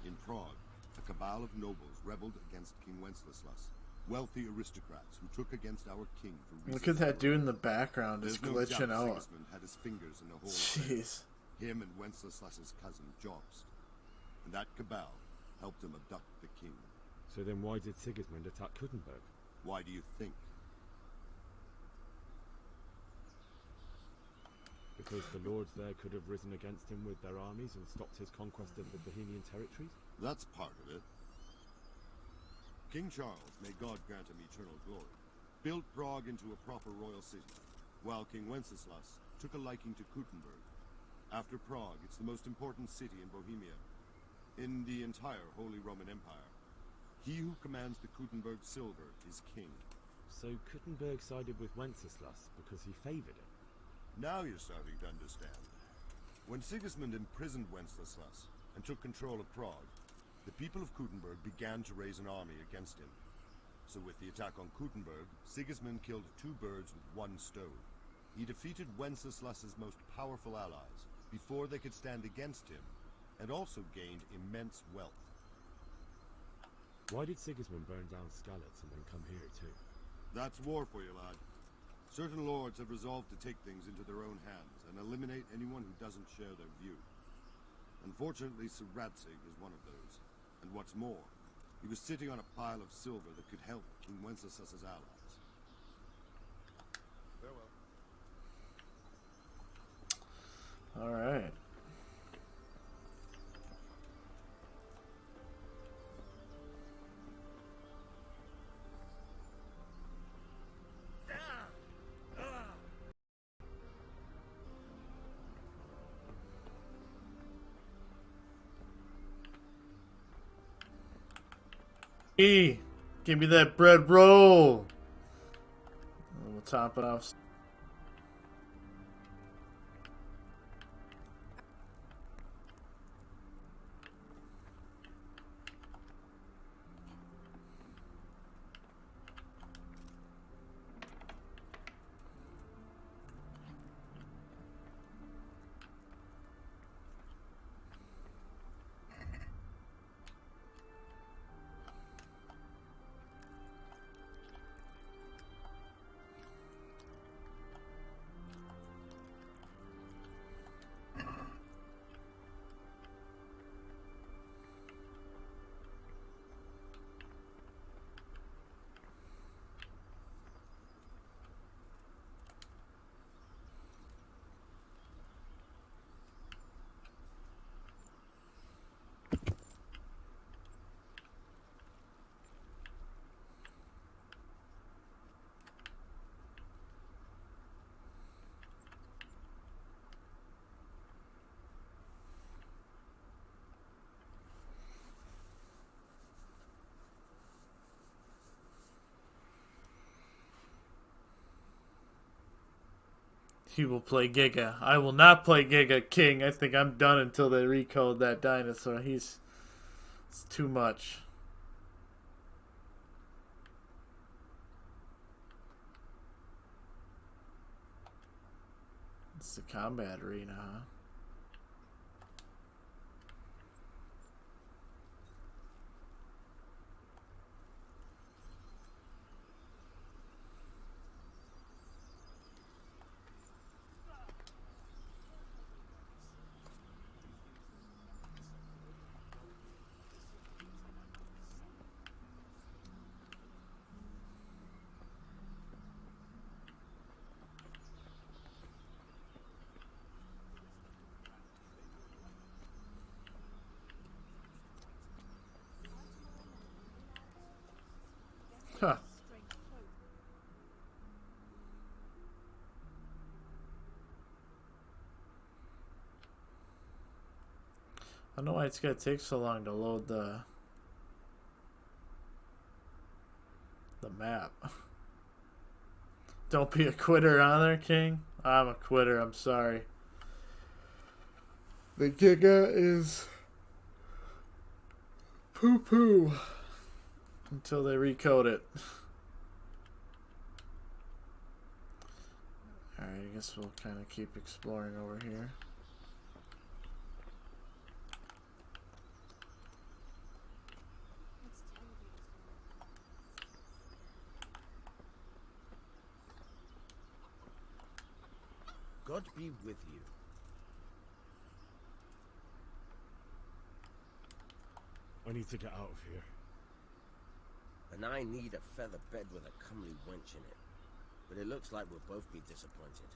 In Prague, a cabal of nobles rebelled against King Wenceslas, wealthy aristocrats who took against our king for reasons. Look at that dude in the background, There's just no glitching doubt out. Sigismund had his fingers in the whole Jeez. affair. Him and Wenceslas's cousin Jobst. And that cabal helped him abduct the king. So then why did Sigismund attack Kuttenberg? Why do you think? Because the lords there could have risen against him with their armies and stopped his conquest of the Bohemian territories? That's part of it. King Charles, may God grant him eternal glory, built Prague into a proper royal city, while King Wenceslas took a liking to Kuttenberg. After Prague, it's the most important city in Bohemia, in the entire Holy Roman Empire. He who commands the Kuttenberg silver is king. So Kuttenberg sided with Wenceslas because he favoured him? Now you're starting to understand. When Sigismund imprisoned Wenceslas and took control of Prague, the people of Kuttenberg began to raise an army against him. So with the attack on Kuttenberg, Sigismund killed two birds with one stone. He defeated Wenceslas's most powerful allies before they could stand against him, and also gained immense wealth. Why did Sigismund burn down Skalitz and then come here too? That's war for you, lad. Certain lords have resolved to take things into their own hands and eliminate anyone who doesn't share their view. Unfortunately, Sir Radzig is one of those. And what's more, he was sitting on a pile of silver that could help King Wenceslas's allies. Farewell. All right. E, give me that bread roll. We'll top it off. He will play Giga. I will not play Giga King. I think I'm done until they recode that dinosaur. It's too much. It's the combat arena, huh? Huh. I don't know why it's gonna take so long to load the map. Don't be a quitter on there, King. I'm a quitter, I'm sorry. The Giga is poo-poo until they recode it. Alright, I guess we'll kind of keep exploring over here. God be with you. I need to get out of here. And I need a feather bed with a comely wench in it. But it looks like we'll both be disappointed.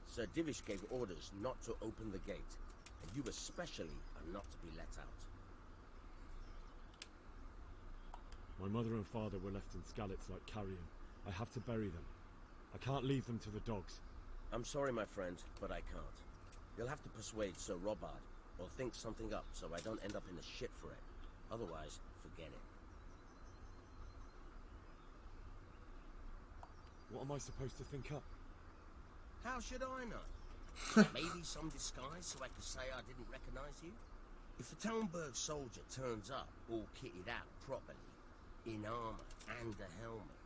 Sir Divish gave orders not to open the gate, and you especially are not to be let out. My mother and father were left in Skalitz like carrion. I have to bury them. I can't leave them to the dogs. I'm sorry, my friend, but I can't. You'll have to persuade Sir Robard, or think something up so I don't end up in the shit for it. Otherwise, forget it. What am I supposed to think up? How should I know? Maybe some disguise so I could say I didn't recognize you? If a Talmberg soldier turns up all kitted out properly, in armor and a helmet,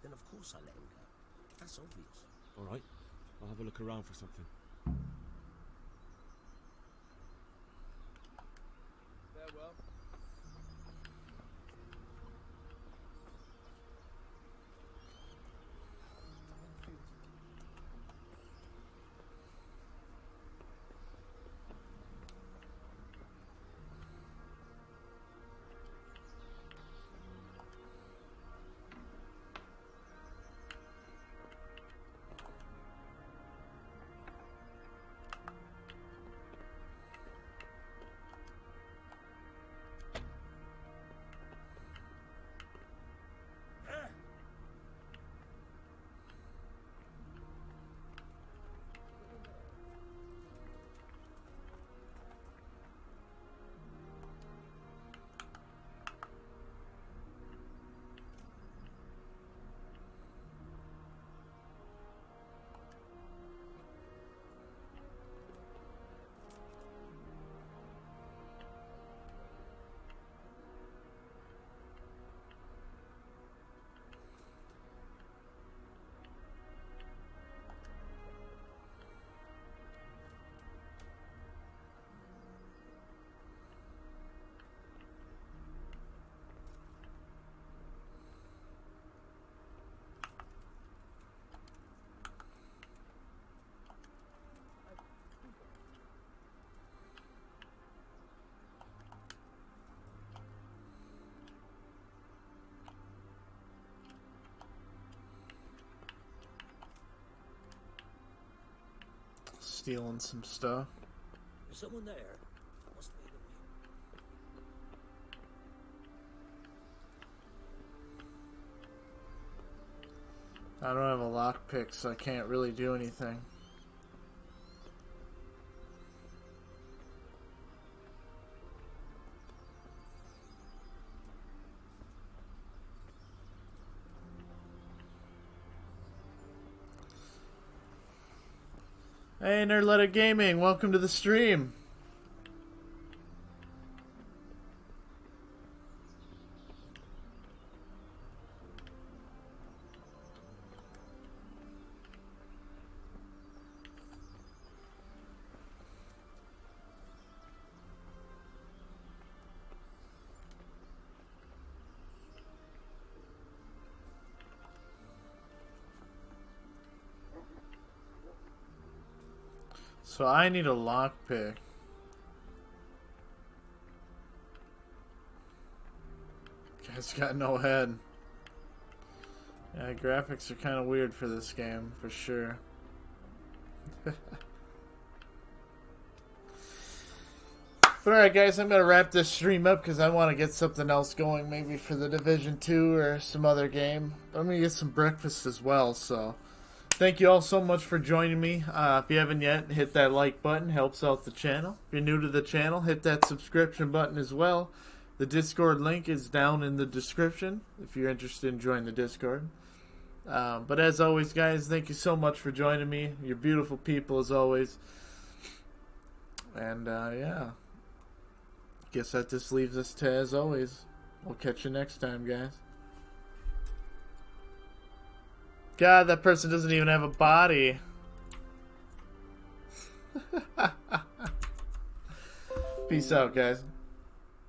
then of course I let him go. That's obvious. All right, I'll have a look around for something. Farewell. Stealing some stuff. Is someone there? Must be the I don't have a lockpick, so I can't really do anything. Hey, Nerdletta Gaming, welcome to the stream. So I need a lockpick. Guy's got no head. Yeah, graphics are kind of weird for this game, for sure. But alright guys, I'm going to wrap this stream up because I want to get something else going, maybe for the Division 2 or some other game. I'm going to get some breakfast as well, so... Thank you all so much for joining me. If you haven't yet, hit that like button. Helps out the channel. If you're new to the channel, hit that subscription button as well. The Discord link is down in the description if you're interested in joining the Discord. But as always, guys, thank you so much for joining me. You're beautiful people as always. And, yeah. Guess that just leaves us to, as always, we'll catch you next time, guys. God, that person doesn't even have a body. Peace out, guys.